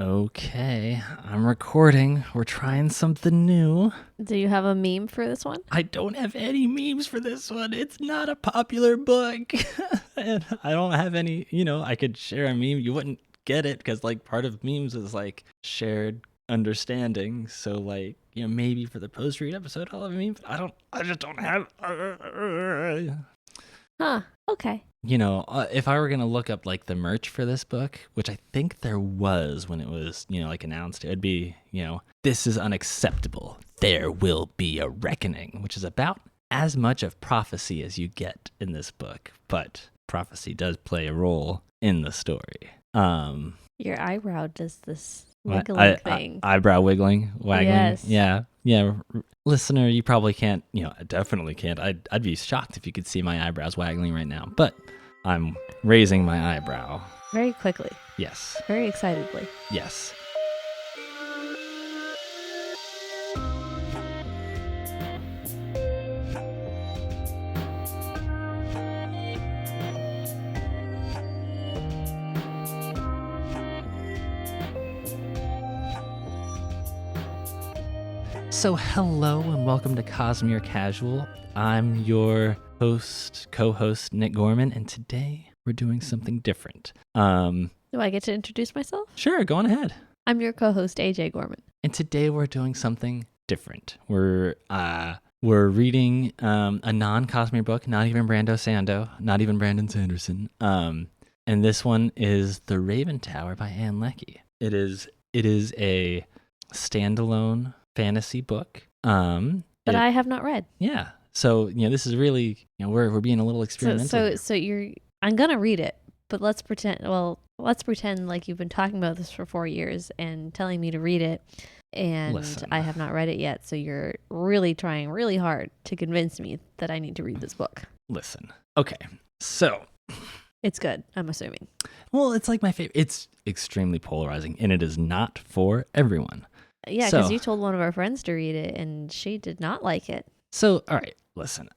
Okay, I'm recording. We're trying something new. Do you have a meme for this one? I don't have any memes for this one. It's not a popular book. And I don't have any, I could share a meme. You wouldn't get it because, part of memes is, shared understanding. So, maybe for the post-read episode, I'll have a meme. But I just don't have... Huh, okay. If I were going to look up the merch for this book, which I think there was when it was, announced, it'd be, this is unacceptable. There will be a reckoning, which is about as much of prophecy as you get in this book. But prophecy does play a role in the story. Your eyebrow does this wiggling thing. Eyebrow wiggling, waggling. Yes. Yeah. Listener, you probably can't, I definitely can't. I'd be shocked if you could see my eyebrows waggling right now. But I'm raising my eyebrow. Very quickly. Yes. Very excitedly. Yes. So hello and welcome to Cosmere Casual. I'm your co-host Nick Gorman, and today we're doing something different. Do I get to introduce myself? Sure, go on ahead. I'm your co-host AJ Gorman. And today we're doing something different. We're reading a non-Cosmere book, not even Brando Sando, not even Brandon Sanderson. And this one is The Raven Tower by Ann Leckie. It is a standalone fantasy book. But I have not read. Yeah. So, this is really, we're being a little experimental. So I'm going to read it, but let's pretend like you've been talking about this for 4 years and telling me to read it, and Listen. I have not read it yet, so you're really trying really hard to convince me that I need to read this book. Listen. Okay. So. It's good, I'm assuming. Well, it's my favorite. It's extremely polarizing, and it is not for everyone. Yeah, because you told one of our friends to read it, and she did not like it. So, all right, listen.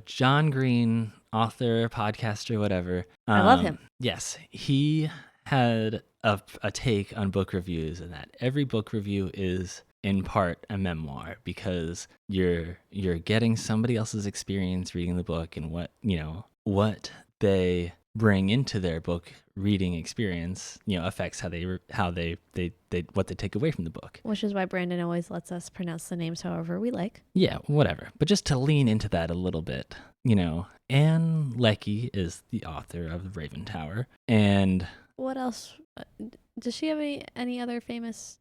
John Green, author, podcaster, whatever. I love him. Yes, he had a take on book reviews, and that every book review is in part a memoir because you're getting somebody else's experience reading the book and what they bring into their book reading experience, affects how they what they take away from the book. Which is why Brandon always lets us pronounce the names however we like. Yeah, whatever. But just to lean into that a little bit, Ann Leckie is the author of The Raven Tower, and what else? Does she have any other famous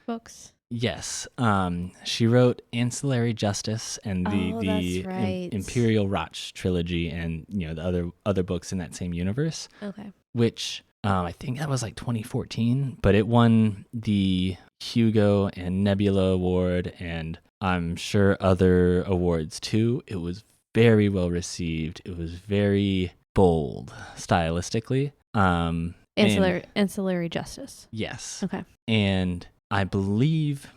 books? Yes. She wrote Ancillary Justice and the Imperial Rotch trilogy, and the other books in that same universe. Okay. Which I think that was 2014, but it won the Hugo and Nebula Award, and I'm sure other awards too. It was very well received. It was very bold stylistically. Ancillary Justice. Yes. Okay. And I believe,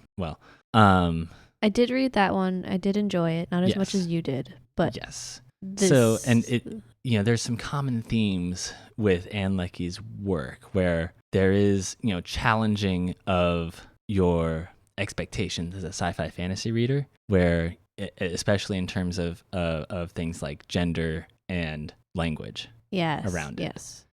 I did read that one. I did enjoy it, not as much as you did, but yes. So, and it, there's some common themes with Ann Leckie's work where there is, challenging of your expectations as a sci-fi fantasy reader, where especially in terms of things like gender and language around it. Yes.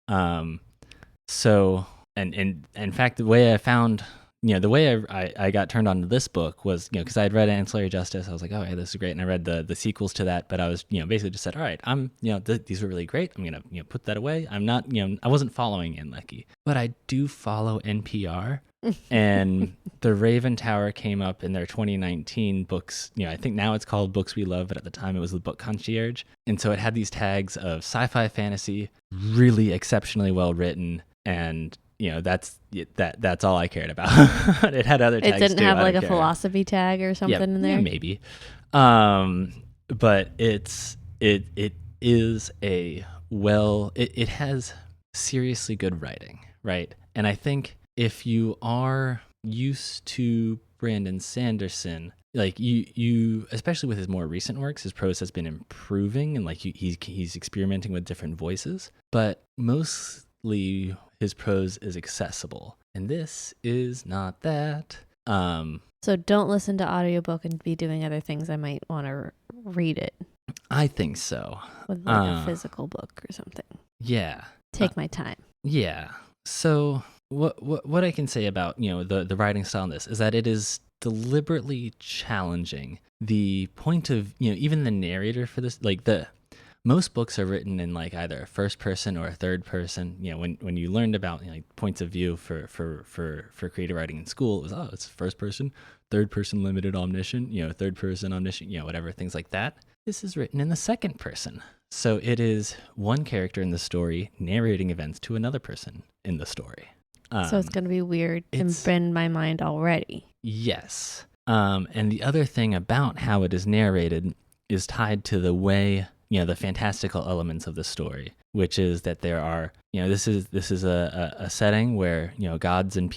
So, and in fact, the way I found, the way I got turned on to this book was, because I had read Ancillary Justice. I was like, oh, yeah, this is great. And I read the sequels to that, but I was, basically just said, all right, I'm, these were really great. I'm going to, put that away. I'm not, I wasn't following Ann Leckie, but I do follow NPR. And The Raven Tower came up in their 2019 books. I think now it's called Books We Love, but at the time it was the Book Concierge. And so it had these tags of sci-fi fantasy, really exceptionally well written, and that's all I cared about. It had other tags. It didn't too. have a philosophy tag or something in there. Yeah, maybe. But it is it has seriously good writing, right? And I think if you are used to Brandon Sanderson, you especially with his more recent works, his prose has been improving, and he's experimenting with different voices, but mostly his prose is accessible. And this is not that. So don't listen to audiobook and be doing other things. I might want to read it I think so. with like a physical book or something. Yeah. Take my time. Yeah. So what I can say about, the writing style in this is that it is deliberately challenging the point of, even the narrator for this. Like most books are written in like either a first person or a third person. When you learned about points of view for creative writing in school, it was it's first person, third person limited omniscient, third person omniscient, whatever, things like that. This is written in the second person. So it is one character in the story narrating events to another person in the story. So it's going to be weird and bend my mind already. Yes. And the other thing about how it is narrated is tied to the way, the fantastical elements of the story, which is that there are, this is a setting where, gods and,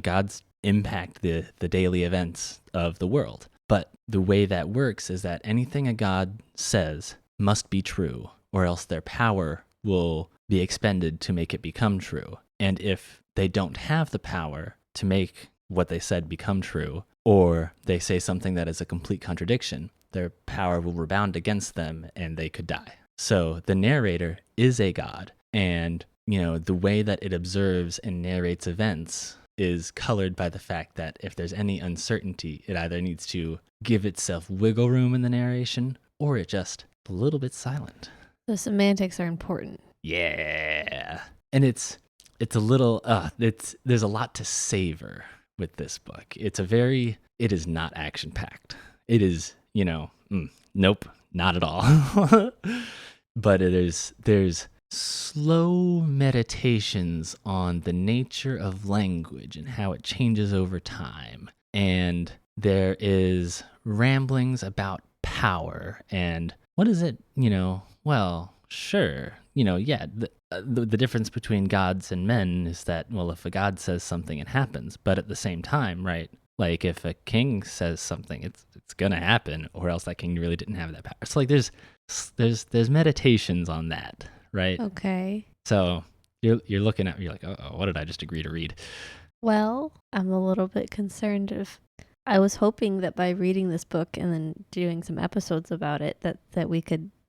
gods impact the daily events of the world. But the way that works is that anything a god says must be true, or else their power will be expended to make it become true. And if they don't have the power to make what they said become true, or they say something that is a complete contradiction, their power will rebound against them and they could die. So the narrator is a god, and the way that it observes and narrates events is colored by the fact that if there's any uncertainty, it either needs to give itself wiggle room in the narration, or it just a little bit silent. The semantics are important. Yeah. And it's a little, there's a lot to savor with this book. It is not action packed. It is, nope, not at all. But there's slow meditations on the nature of language and how it changes over time. And there is ramblings about power and what is it, well, sure, the difference between gods and men is that, well, if a god says something, it happens. But at the same time, right, like if a king says something, it's gonna happen, or else that king really didn't have that power. So like there's meditations on that, right? Okay. So you're looking at, you're like, oh, what did I just agree to read? Well, I'm a little bit concerned if I was hoping that by reading this book and then doing some episodes about it, that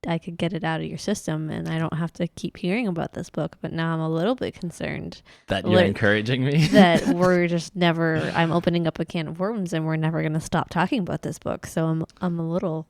I could get it out of your system and I don't have to keep hearing about this book. But now I'm a little bit concerned that you're encouraging me. That we're just I'm opening up a can of worms and we're never going to stop talking about this book. So I'm a little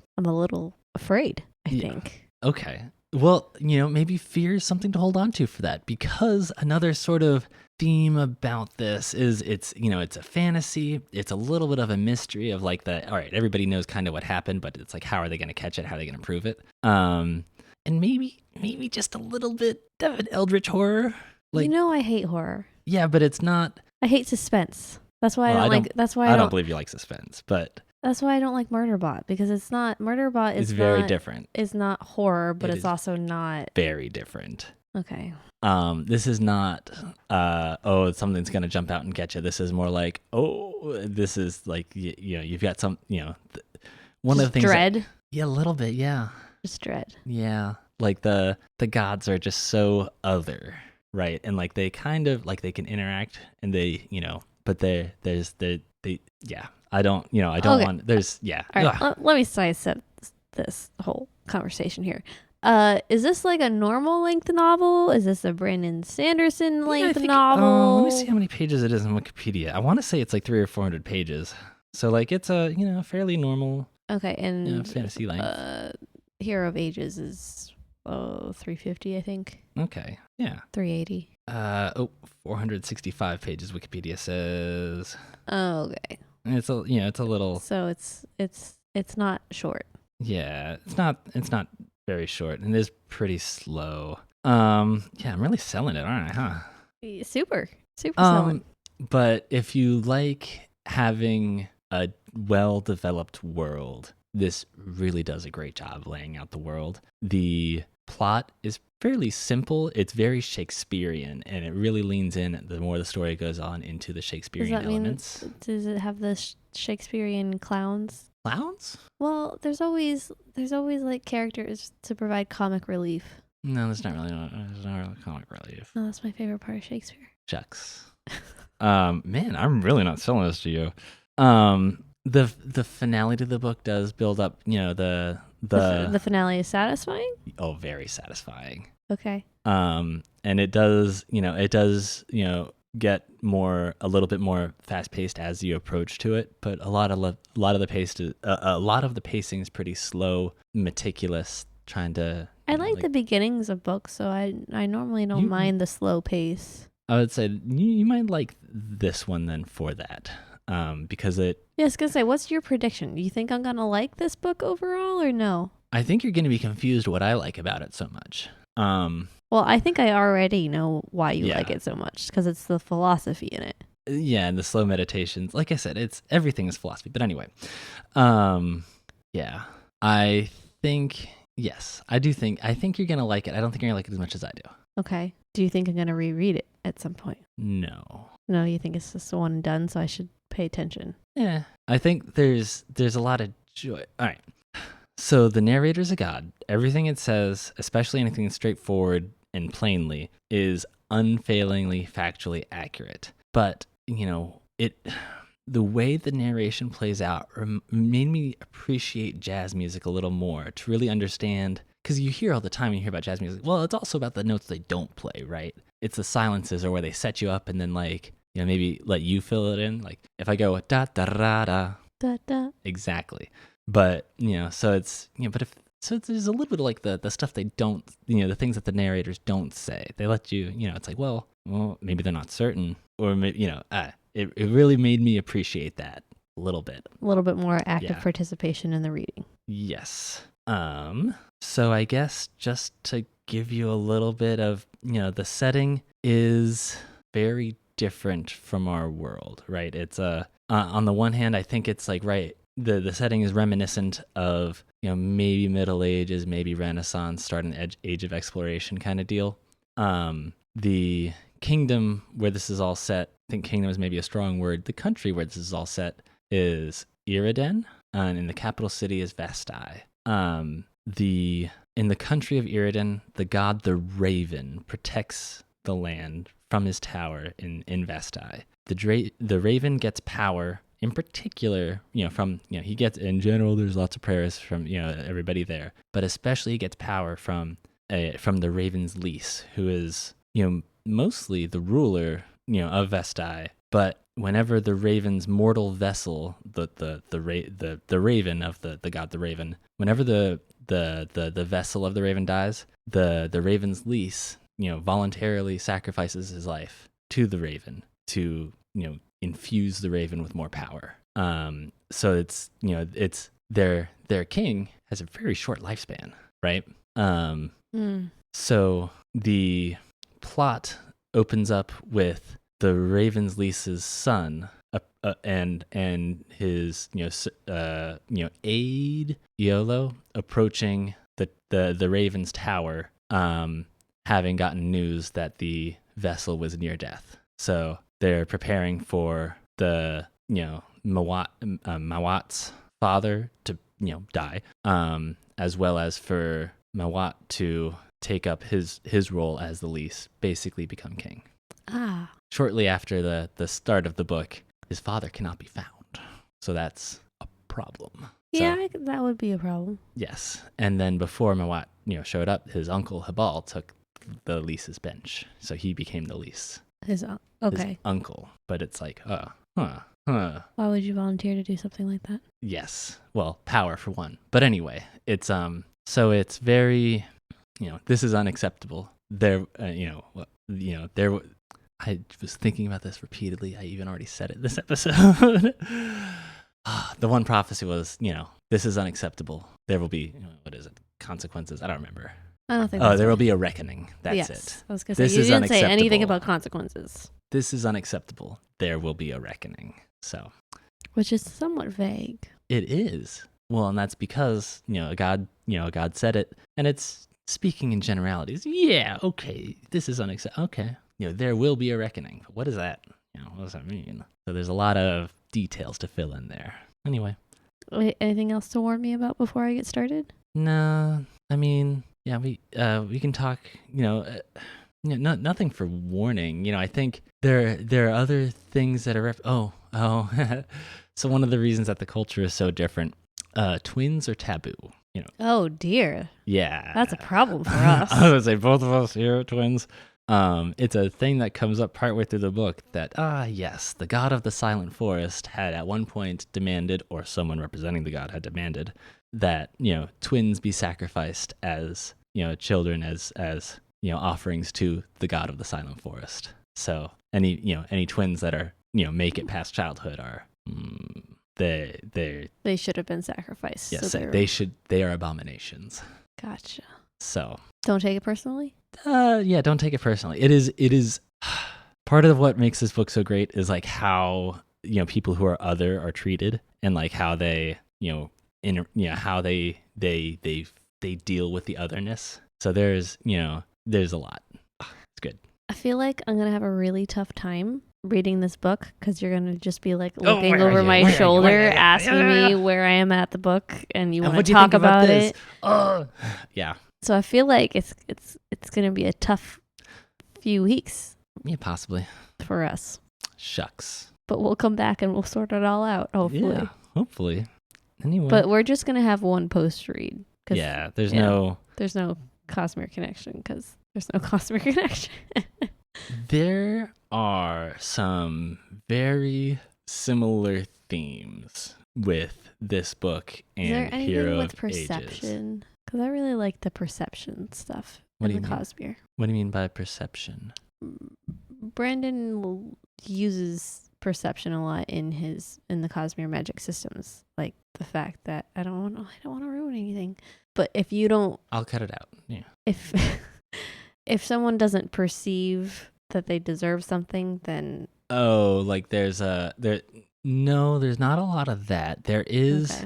afraid, I think. Okay. Well, maybe fear is something to hold on to for that, because another sort of theme about this is it's a fantasy. It's a little bit of a mystery of like all right, everybody knows kind of what happened, but it's like, how are they going to catch it? How are they going to prove it? And maybe just a little bit of an eldritch horror. Like, I hate horror. Yeah, but it's not. I hate suspense. That's why I don't believe you like suspense, but that's why I don't like Murderbot, because it's not Murderbot. It's very different. It's not horror, but it's also not very different. Okay. This is not, something's going to jump out and get you. This is more like, this is like, you've got some, one of the things. Dread? Yeah, a little bit, yeah. Just dread. Yeah. Like the gods are just so other, right? And like they kind of, like they can interact and they, but I don't want, there's, yeah. All right, let me sidestep this whole conversation here. Is this like a normal length novel? Is this a Brandon Sanderson length novel? Let me see how many pages it is on Wikipedia. I want to say it's like 300 or 400 pages. So like it's a fairly normal. Okay, and fantasy length. Hero of Ages is 350, I think. Okay, yeah. 380. 465 pages. Wikipedia says. Oh, okay. It's a it's a little. So it's not short. Yeah, it's not very short, and it is pretty slow. Yeah, I'm really selling it, aren't I? Huh? Super selling. But if you like having a well-developed world, this really does a great job laying out the world. The plot is fairly simple. It's very Shakespearean, and it really leans in the more the story goes on into the Shakespearean elements. Does it have the Shakespearean clowns? Clowns? Well, there's always like characters to provide comic relief. No, there's not really comic relief. Oh, that's my favorite part of Shakespeare. Shucks. Man, I'm really not selling this to you. The finale to the book does build up, The finale is satisfying? very satisfying. Okay. And it does, get a little bit more fast paced as you approach to it, but a lot of the pacing is pretty slow, meticulous, trying to. I like the beginnings of books, so I normally don't mind the slow pace. I would say you might like this one then for that, because it. Yeah, I was gonna say, what's your prediction? Do you think I'm gonna like this book overall, or no? I think you're gonna be confused what I like about it so much. Well, I think I already know why you like it so much, because it's the philosophy in it. Yeah, and the slow meditations. Like I said, everything is philosophy. But anyway, yeah, I think yes, I think you're gonna like it. I don't think you're gonna like it as much as I do. Okay. Do you think I'm gonna reread it at some point? No. No, you think it's just a one and done, so I should pay attention. Yeah, I think there's a lot of joy. All right. So the narrator's a god. Everything it says, especially anything that's straightforward and plainly, is unfailingly factually accurate. But, the way the narration plays out made me appreciate jazz music a little more, to really understand, because you hear all the time, you hear about jazz music, well, it's also about the notes they don't play, right? It's the silences, or where they set you up and then maybe let you fill it in. Like if I go da da da da da da, exactly. But so it's there's a little bit of like the stuff they don't, the things that the narrators don't say. They let you, it's like, well, maybe they're not certain, or maybe it really made me appreciate that a little bit. A little bit more active participation in the reading. Yes. So I guess just to give you a little bit of, the setting is very different from our world, right? It's on the one hand, I think it's like, right, the setting is reminiscent of, maybe Middle Ages, maybe Renaissance, starting the age of exploration kind of deal. The kingdom where this is all set, I think kingdom is maybe a strong word. The country where this is all set is Iridan, and the capital city is Vestai. In the country of Iridan, the god the Raven protects the land from his tower in Vestai. The Raven gets power, in particular, from, he gets, in general, there's lots of prayers from, everybody there, but especially he gets power from the Raven's lease, who is, mostly the ruler, of Vestai. But whenever the Raven's mortal vessel, the Raven of the god the Raven, whenever the vessel of the Raven dies, the Raven's lease, voluntarily sacrifices his life to the Raven to, infuse the Raven with more power. So it's their king has a very short lifespan, right? So the plot opens up with the Raven's lease's son and his aide Iolo approaching the Raven's tower, having gotten news that the vessel was near death. So they're preparing for the Mawat's father to die, as well as for Mawat to take up his role as the lease, basically become king. Shortly after the start of the book, his father cannot be found, so that's a problem. Yeah, that would be a problem. Yes, and then before Mawat showed up, his uncle Habal took the lease's bench, so he became the lease. His uncle, but it's like, Why would you volunteer to do something like that? Yes, well, power for one. But anyway, it's so it's very, this is unacceptable. I was thinking about this repeatedly. I even already said it this episode. The one prophecy was, this is unacceptable. There will be, consequences? I don't remember. I don't think there will be a reckoning. That's it. I was going to say, you didn't say anything about consequences. This is unacceptable. There will be a reckoning. So, which is somewhat vague. It is. Well, and that's because, God said it, and it's speaking in generalities. Yeah, okay, this is unacceptable. Okay, there will be a reckoning. But what is that? What does that mean? So there's a lot of details to fill in there. Anyway. Wait, anything else to warn me about before I get started? No, I mean, Yeah, we can talk. Nothing for warning. I think there are other things that are. Oh. So one of the reasons that the culture is so different, twins are taboo. Oh dear. Yeah, That's a problem for us. I would say both of us here are twins. It's a thing that comes up partway through the book that, yes, the god of the silent forest had at one point demanded, or someone representing the god had demanded, that, twins be sacrificed as, children as offerings to the god of the silent forest. So any twins that are, make it past childhood are, they should have been sacrificed. Yes, so they are abominations. Gotcha. So don't take it personally. Yeah, don't take it personally. It is part of what makes this book so great is like how people who are other are treated, and like how they how they deal with the otherness. So there's a lot. It's good. I feel like I'm gonna have a really tough time reading this book because you're gonna just be like looking over my shoulder, asking me where I am at the book, and you want to talk about it. Yeah. So I feel like it's gonna be a tough few weeks. Yeah, possibly for us. Shucks. But we'll come back and we'll sort it all out. Hopefully. Yeah, hopefully. Anyway. But we're just gonna have one post read. Yeah, there's no Cosmere connection because there's no Cosmere connection. There are some very similar themes with this book and Hero of perception? Because I really like the perception stuff in the Cosmere. What do you mean by perception? Brandon uses perception a lot in the Cosmere magic systems, like the fact that I don't want to ruin anything, but if you don't, I'll cut it out. Yeah. If someone doesn't perceive that they deserve something, then like there's not a lot of that. There is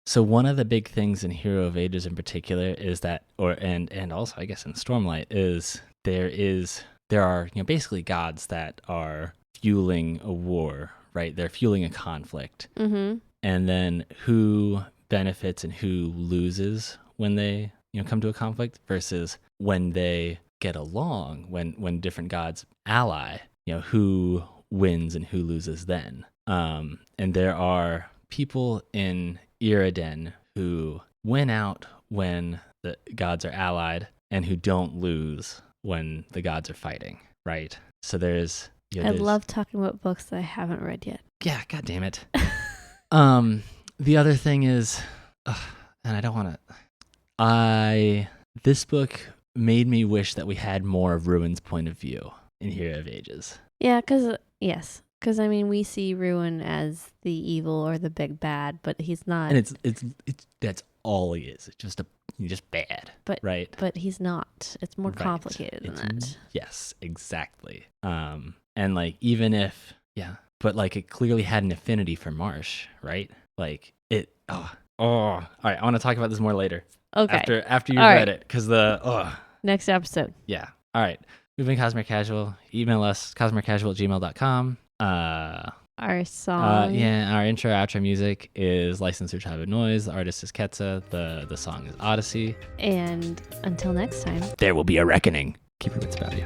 so one of the big things in Hero of Ages in particular is that, and also I guess in Stormlight, is there are basically gods that are fueling a war, right? They're fueling a conflict. Mm-hmm. And then who benefits and who loses when they come to a conflict versus when they get along, when different gods ally, who wins and who loses then. And there are people in Iridan who win out when the gods are allied and who don't lose when the gods are fighting, right? So there's I love talking about books that I haven't read yet. Yeah, god damn it. The other thing is, and I don't want to, this book made me wish that we had more of Ruin's point of view in Hero of Ages. Yeah, because I mean, we see Ruin as the evil or the big bad, but he's not. And it's that's all he is. It's just bad, right? But he's not. It's more complicated than that. Yes, exactly. And like even if but like it clearly had an affinity for Marsh, right? Like it. All right. I want to talk about this more later. Okay. After you read it, because next episode. Yeah. All right. We've been Cosmere Casual. Email us cosmerecasual@gmail.com. Our song. Our intro outro music is licensed through Tribe of Noise. The artist is Ketsa. The song is Odyssey. And until next time, there will be a reckoning. Keep your wits about you.